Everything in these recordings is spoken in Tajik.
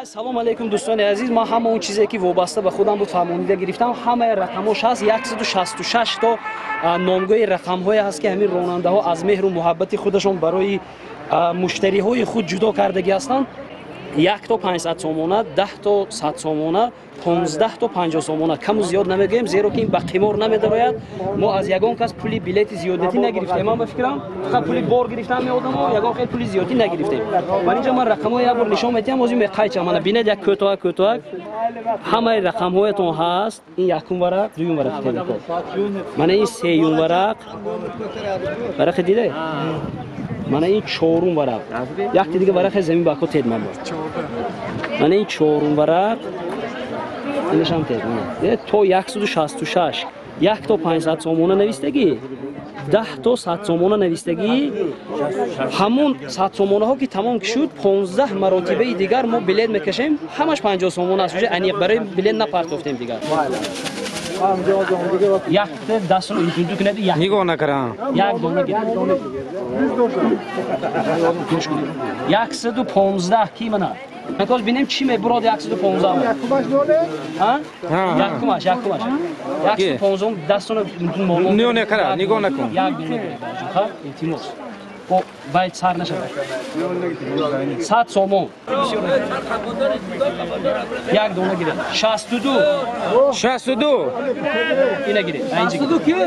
سلام علیکم دوستان عزیز. ما همه اون چیزی که وابسته به خودم بود فهمیده گرفتم. همه رقم‌هاش هست. 166 تا نامگاه رقم‌های هست که همین راننده‌ها از مهر و محبت خودشون برای مشتری‌های خود جدا کردگی هستند. 1 تا 500 سومونه، 10 تا 100 سومونه، 15 تا 50 سومونه. کم و زیاد نمیگیم زیرا که این به قمار نمی‌دراید. ما از یگان کس پولی بلیت زیادتی نگرفتیم. من فکرم فقط پولی بار گرفتم میادم یگان خیلی پولی زیادی نگرفتیم. ولی اینجا من رقم‌ها یک بار نشون میدم از این قایچ من ببینید یک کوتاه همه رقم‌هایتون هست. این یکم ورق دوم ورق تلفن من این سوم ورق ورق دیده من این چهارم ورق یک دیگه ورق زمین باکو تید من من این چهارم ورق اینش هم تید من تو 166 1 تا 500 سومونه نوشتگی 10 تا 100 سومونه نوشتگی همون 100 سومونه ها که تمام شد 15 مراتبه دیگر ما بلیت میکشیم همش 50 سومونه است انیق برای بلیت نپرداختیم دیگر یک دست رو اینجوری کنید یک نگاه نکردم یک دونه گرفت 115 کی منه میخواد ببینیم چی میبرد 115 ها یکمش 115 دستون نگاه نکردم نگاه نکن یک دونه خب التماس با باید سر نشه 100 سومون یک دونه گرفت 62 اینه گرفت 62 کی ها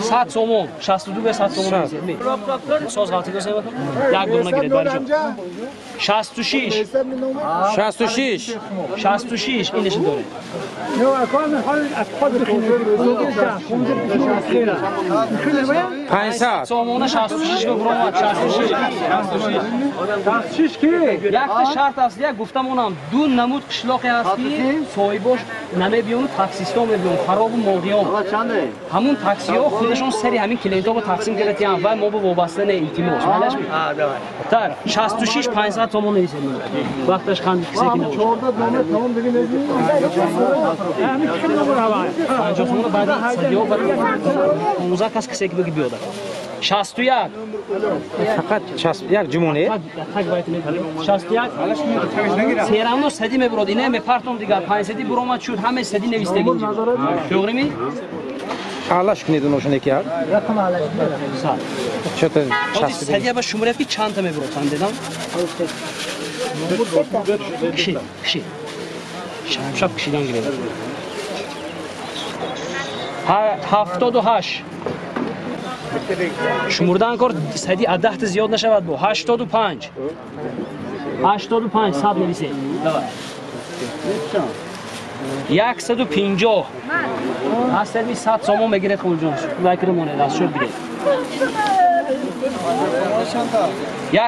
100 سومون 62 به 100 سومون میشه ساز غلطی کنه یک دونه گرفت برای 66 اینش داره نه اکان حال از خود بخونید 500 سومونه 66 رو برام 66 کی یک شرط است یک گفتم اونم دو نمود قشلاقی هست که صاحبش نمیبیون تاکسیستا میبیون خراب و مادیان همون تاکسی ها خودشون سری همین کلیدا رو تقسیم کردن و ما به وابسته نه التماس مالش می تر 66 500 تومن نیست وقتش خند کسی که نه 14 نامه تمام ببینید همین چی نمبر هوا 50 تومن بعد سدیو برای 15 کسی که بگی بیاد 61 فقط 61 جمونه تک باید 61 سیرامو سدی میبرد اینه میپرتم دیگه 500 برام شد همه سدی نوشتگی توگری می علاش کنید نوشونه کرد رقم علاش چطور سدی با شماره کی چند تا میبرد چند دیدم کشی شب کشیدن گرفت 78 شمردن کار سدی 10 تا زیاد نشود با 85 100 نویسه 150 هستمی 100 سومون بگیرد خونجانش وکر مونه دست شد بگیرد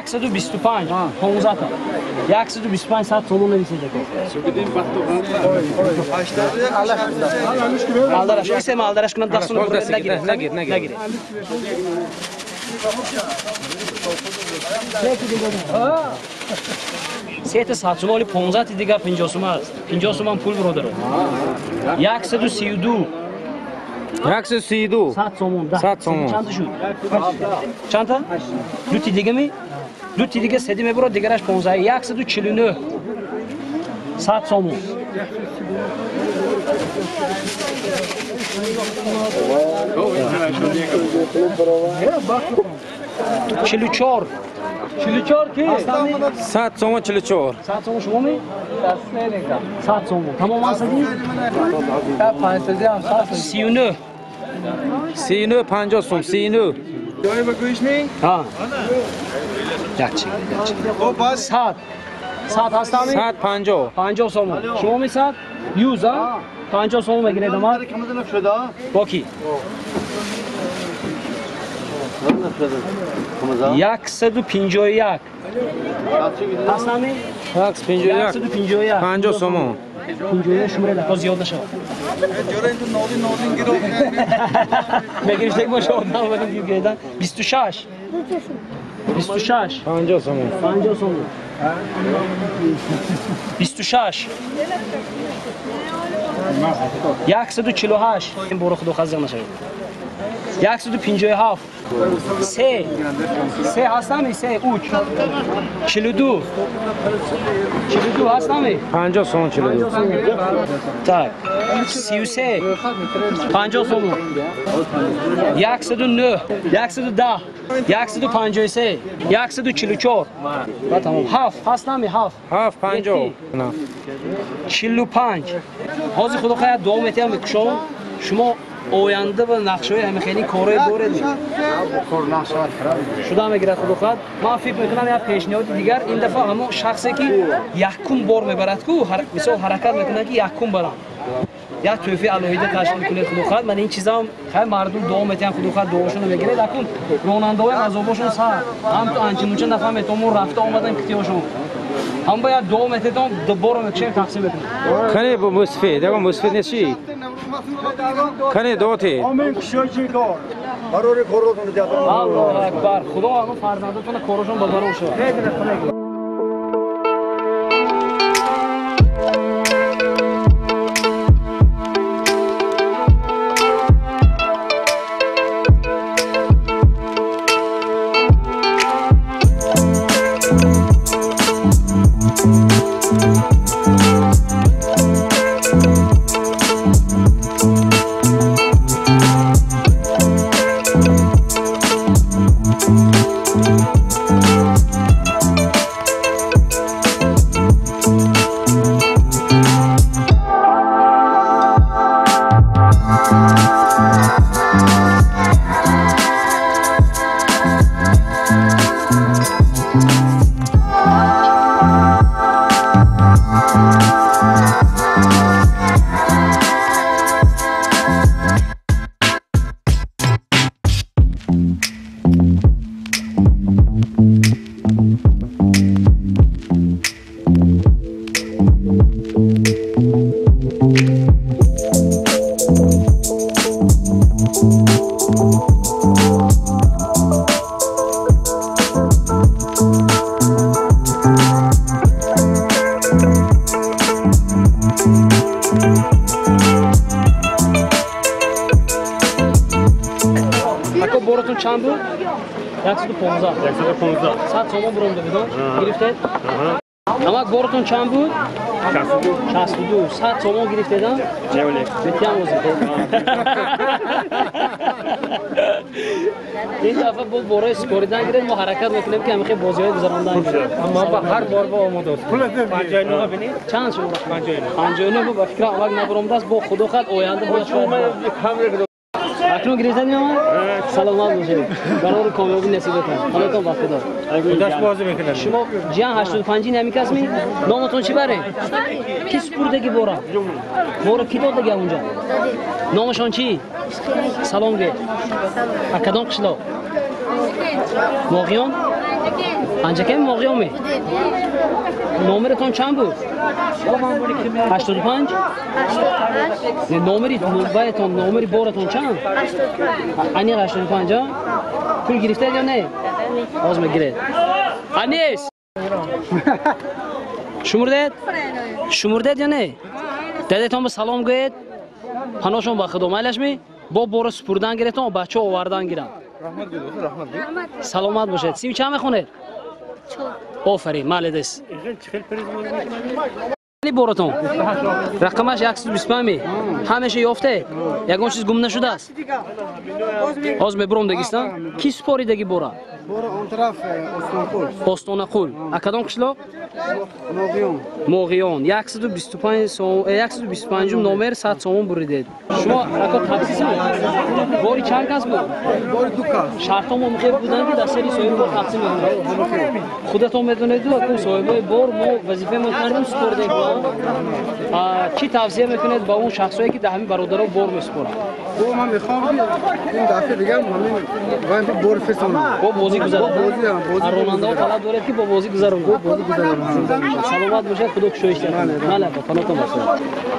125 15 تا 125 100 سومون نویسه مالدارش ایسه مالدارش کنم دستونو برد نگیره سیت 100 سومالی 15 دیگه 50 سوم است 50 سوم پول برو داره 132 100 سومون 100 سومون چند شد چند تا دو تی دیگه می دو تی دیگه سدی میبرد دیگرش 15 149 100 سومون 44 کی 100 سومون 44 100 سومون شما می 100 سومون تمام هستی 39 50 سوم 39 جای بگویش می ها گچی 100 هستمی 150 50 سومون شما می 100 100 50 سومون بگیرید ما با کی 151 هستمی 151 50 سومون 51 شماره لطفا زیاد نشه بگیرش دیگه باشه آدم بگیم گیردن 26 50 سومون 26 148 این برو خدا خزم نشه 157 سه هستم سه اوچ 42 هستم 50 سوم 42 tak 33 50 so'm 109 110 153 144 va tamam haf hastami haf 750 نه 45 hozir xudo xohlasa davom etaman kushon shuma oyandı ve nakşoy hem xeyli kore dore di. Şuda me girat xudo xohlasa man fikr mekunam ya peshniyodi digar in dafa hamo shaxse ki yakun bor mebarad ku misol harakat mekunad ki yakun baram ya tövfi alohida tashkil kune xudo xohlasa man in chizam xay mardum davom etayan xudo xohlasa dawoshunu megire lakun ronandoy azoboshun sa ham to anchi muncha nafam etomon rafta omadan kitiyoshun هم باید دوم اتدام دوباره میکشیم تقسیم بکنیم. کنی با مسفید، اگه مسفید نیستی؟ کنی دوتی. آمین کشیدی کار. برای کاراتون دیدم. الله اکبر. خدا همه فرزندتون کارشون بزرگ شد. Borotun چند بود؟ 115 100 تومان برونده بدون گرفته؟ نمک بورتون چند بود؟ 62 100 تومان گرفته دم؟ میتیم وزیده این دفعه بود برای سپوریدن گرفت ما حرکت میکنیم که همیشه بازی‌های گذراندن گرفت اما با هر بار با آماده است. پول 59 ببینید. چند شد؟ 59 بود. با فکر آمد نبرم دست با خدا خود آینده بود شاید. اکنون گریزدی نمان؟ سلامت باشه. برای کامیابی نصیب کنم. حالتون بخدا. خودش بازی میکنه. شما جان 85 نمی کس می؟ نامتون چی بره؟ کی سپردگی بورا؟ بورا کی دادگی اونجا؟ نامشان چی؟ سلام گه. کدام قشلا؟ ماغیان؟ انجکه ماغیان می؟ نامرتون چند بود؟ 85 نامری موبایلتون نامری بارتون چند؟ 85 پول گرفته یا نه؟ باز میگیره انیس شمردید یا نه؟ دادتون به سلام گوید هنوشون با خدا مالش می با بار سپردن گرفتن و بچه آوردن گیرن سلامت باشید سیم چند میخونید؟ آفرین مالدست بورتون رقمش 125 همیشه یافته یگان چیز گم نشده است باز میبرم دگیستان کی سپاریدگی بورا اون طرف استانقول کدام قشلاق موغیان 125 نمر 100 تومان بریدید شما اکا تخصیص باری چند کس بود بار دو کس شرطمون میخواد بودن که دستری صاحب بار تقسیم می‌کنیم خودتون میدونید اکو صاحب بار ما وظیفه ما کردیم سپرده کی توصیه میکنید با اون شخصایی که همین برادرها بار میسپرن تو من میخوام این دفعه دیگه همین بار فسون با بازی گذرون رونالدو طلب داره که با بازی گذرون سلامت باشه خدا کشویش مالا فناتون باشه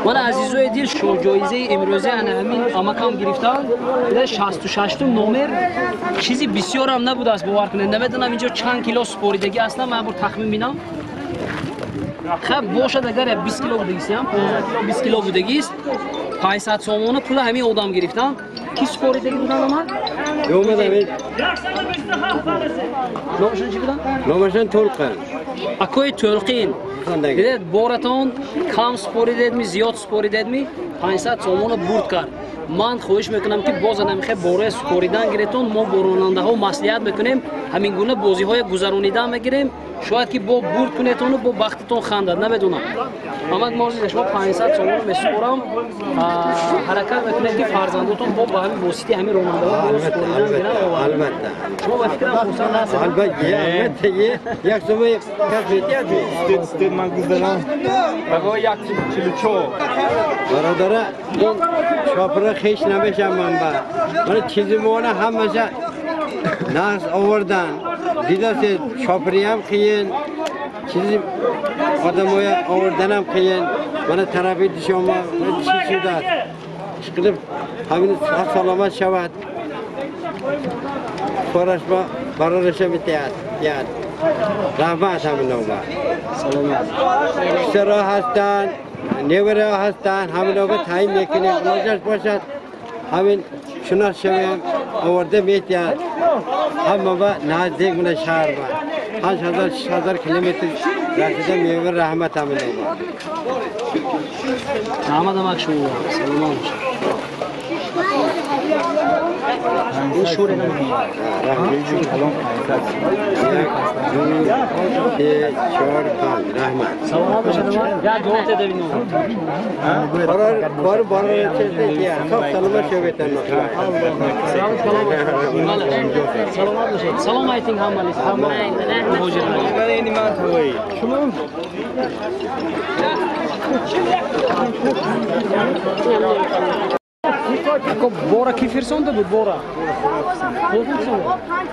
من عزیزای دل شو جایزه امروزه همین امکان گرفتم 66 نمر چیزی بسیار هم نبود است باور کنید نمیدونم اینجا چند کیلو سپوریدگی اصلا من بر تخمین بینم خب باشد اگر 20 کیلو بودگی است 20 کیلو بودگی است 500 تومان پول همین آدم گرفتم کی سپوریدگی بودن من اومدم نامشون چی بودن؟ نامشون تلقن اکوی تلقین دیدید بارتون کم سپوریدید می زیاد سپوریدید می 500 سومون برد کرد من خواهش میکنم که باز نمیخواد باره سپوریدن گیرتون ما براننده ها مصلحت میکنیم همین گونه بازی های گذرانیدن میگیریم شاید که با برد کنیتون و با بختتون خندد نمیدونم اما موضوع شما 500 سومون میسپرم حرکت میکنید که فرزندتون با همین واسطه همین راننده ها باز سپوریدن گیرن البته شما با فکرم خصوصا هست البته یک سومه کسی استید من گذارم بگو 144 برادره این شاپره خیش نمیشم من من چیزی مونه همشه نقص آوردن دیده سه شاپری هم خیین چیزی آدم های آوردن هم خیین من طرفی شما من چی شده است اشکال همین سلامت شود خورش با برارش بیتیاد یاد رحمت همین نوبه سلامت سرا هستن نیوره هستن همین نوبه تایم میکنیم نوجش باشد همین شناس شویم آورده میتیاد همه با نزدیک من شهر با 5000 کیلومتر رسیده میوه رحمت همین نوبه رحمت هم اکشون سلامت این شوره نمیدونم رحمت سلامت باشه دمان یا دوته دوینو بارا چیزی کیا سب سلامت شو بیتن سلامت باشه سلام ایتینگ هم مالیس هم این من توی شما اکو بورا کی فرسونده بود بورا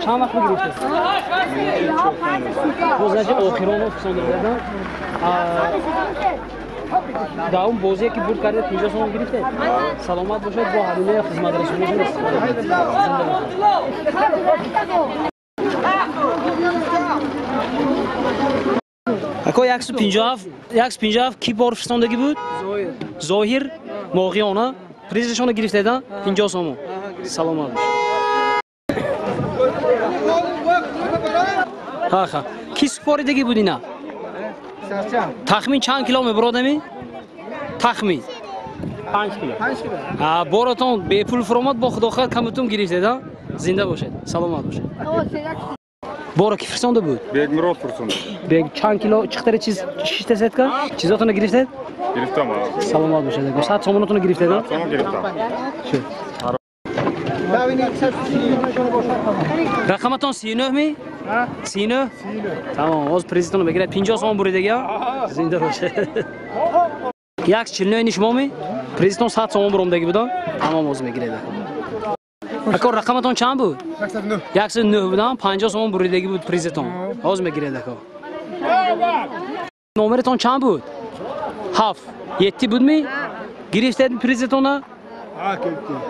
چند وقت بگیرید بازنجه آخران رو فرسونده بودن در اون بازی که بود کرده 50 سوم گرفته سلامت باشد با هدیه خدمت رسونیشون است اکو 157 کی بار فرستندگی بود ظاهر ماغیانا پریزشون گرفته دادن 50 سوم سلامت باش ها کی سپاریدگی بود اینا تخمین چند کیلو میبرادمی تخمین 5 کیلو باراتون به پول فرامد با خدا خیر کمتون گرفته دا زنده باشید سلامت باشید بارا کی فرستنده بود بیگ مراد فرستنده بیگ چند کیلو چقدر چیز شیشته زد که چیزاتون گرفته گرفتم سلامت باشید 100 سومونتون گرفته دا سلام گرفتم رقمتون 39 می 39 تمام از پرزیدنت بگیرید 50 سوم بریدگی زنده باشه 149 شما می پرزیدنت 100 سوم برومدگی بودن تمام از میگیرید اکو رقمتون چند بود 109 بودن 50 سوم بریدگی بود پرزیدنت از میگیرید اکو نمرتون چند بود 7 7 بود می گرفتید پرزیدنت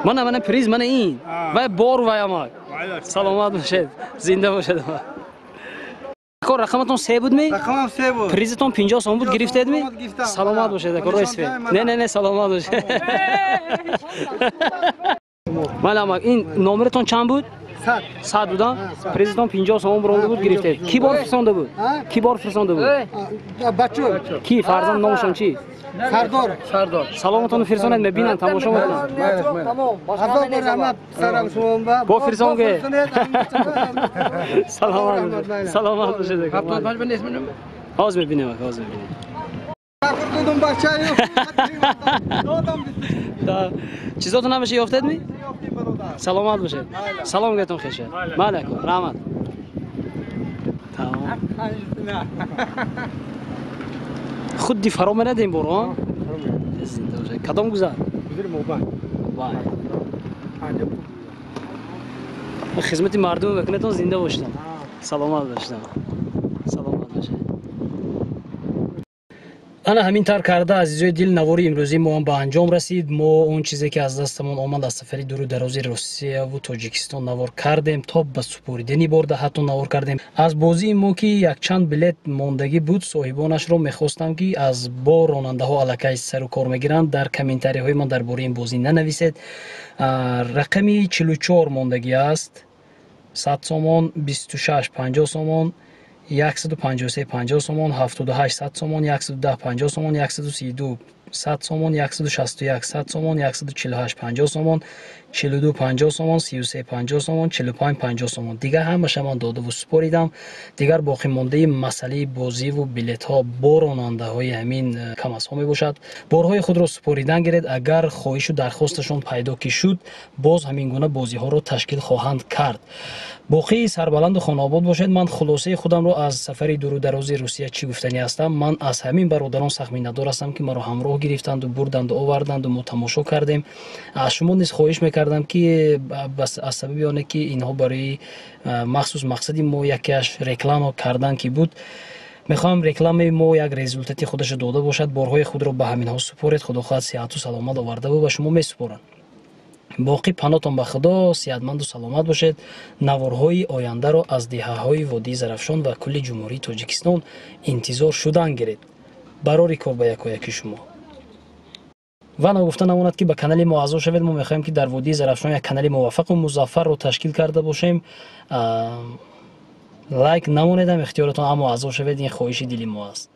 من پریز من این و بار و یامک سلامت باشید زنده باشید اکو رقمتون 3 بود می رقمم 3 بود پریزتون 50 سوم بود گرفتید می سلامت باشید اکو رئیس نه سلامت باشید من این نمرتون چند بود 100 بودن پریزتون 50 سوم برونده بود گرفتید کی بار فرستنده بود کی بار فرستنده بود بچه کی فرزند نامشون چی سردار سلامتون فرستند ببینن تماشا میکنن تمام رحمت سرم شما با فرستنده سلامت باشید 75 به اسم آز ببینیم آز ببینیم دادم بچه دادم چیزاتون نمیشه یافتید می سلامت باشید سلام گتون خوش مالکم رحمت تمام خود دی فرام ندیم برو زنده باشه کدام گذر وای خدمت مردم بکنه زنده باشید سلامت باشید سلامت باشید ана ҳамин тар карда азизои дил навори имрӯзӣ мо ба анҷом расид. Мо он чизе ки аз дастамон омад аз сафари дуру дарози Русияву Тоҷикистон навор кардем то ба супоридани борда ҳатто навор кардем. Аз бозии мо ки якчанд билет мондагӣ буд, соҳибонашро мехостам ки аз бо ронандаҳо аллакай сару кор мегиранд дар комментариҳои ман дар бораи ин бозӣ нанависед. Рақами 44 мондагӣ аст. 100 сомон, 26 50 сомон, 153 50 сомон, 78 100 сомон, 110 50 сомон, 132 100 сомон, 161 100 сомон, 148 50 сомон, 42 50 сомон, 33 50 сомон, 45 50 сомон. Дигар ҳамаша ман додаву супоридам. Дигар боқӣ мондаи масъалаи бозиву билетҳо бо ронандаҳои ҳамин кам аз ҳо мебошад. Борҳои худро супоридан гиред. Агар хоҳишу дархосташон пайдо ки шуд, боз ҳамин гуна бозиҳоро ташкил хоҳанд кард. боқии сарбаланду хонобод бошед. Ман хулосаи худамро аз сафари дуру дарози Русия чӣ гуфтанӣ ҳастам. Ман аз ҳамин бародарон сахт миннатдор ҳастам ки маро ҳамроҳ гирифтанду бурданду оварданду мо тамошо кардем. Аз шумо низ хоҳиш мекардам ки аз сабаби оне ки инҳо барои махсус мақсади мо якеаш реклама кардан ки буд, мехоҳам рекламаи мо як результати худашро дода бошад. Борҳои худро ба ҳаминҳо супоред. Худо хоҳад сиҳату саломат оварда ба шумо месупорам. боқӣ панотон ба худо, сиҳатманду саломат бошед. наворҳои ояндаро аз диҳаҳои Водии Зарафшон ва кулли ҷумҳурии Тоҷикистон интизор шудан гиред. барори кор ба якояки шумо. ва нагуфта намонад ки ба канали мо аъзо шавед. Мо мехоҳем ки дар Водии Зарафшон як канали муваффақу музаффарро ташкил карда бошем. лайк намонедам ихтиёратон, аммо аъзо шавед. ин хоҳиши дили мо аст.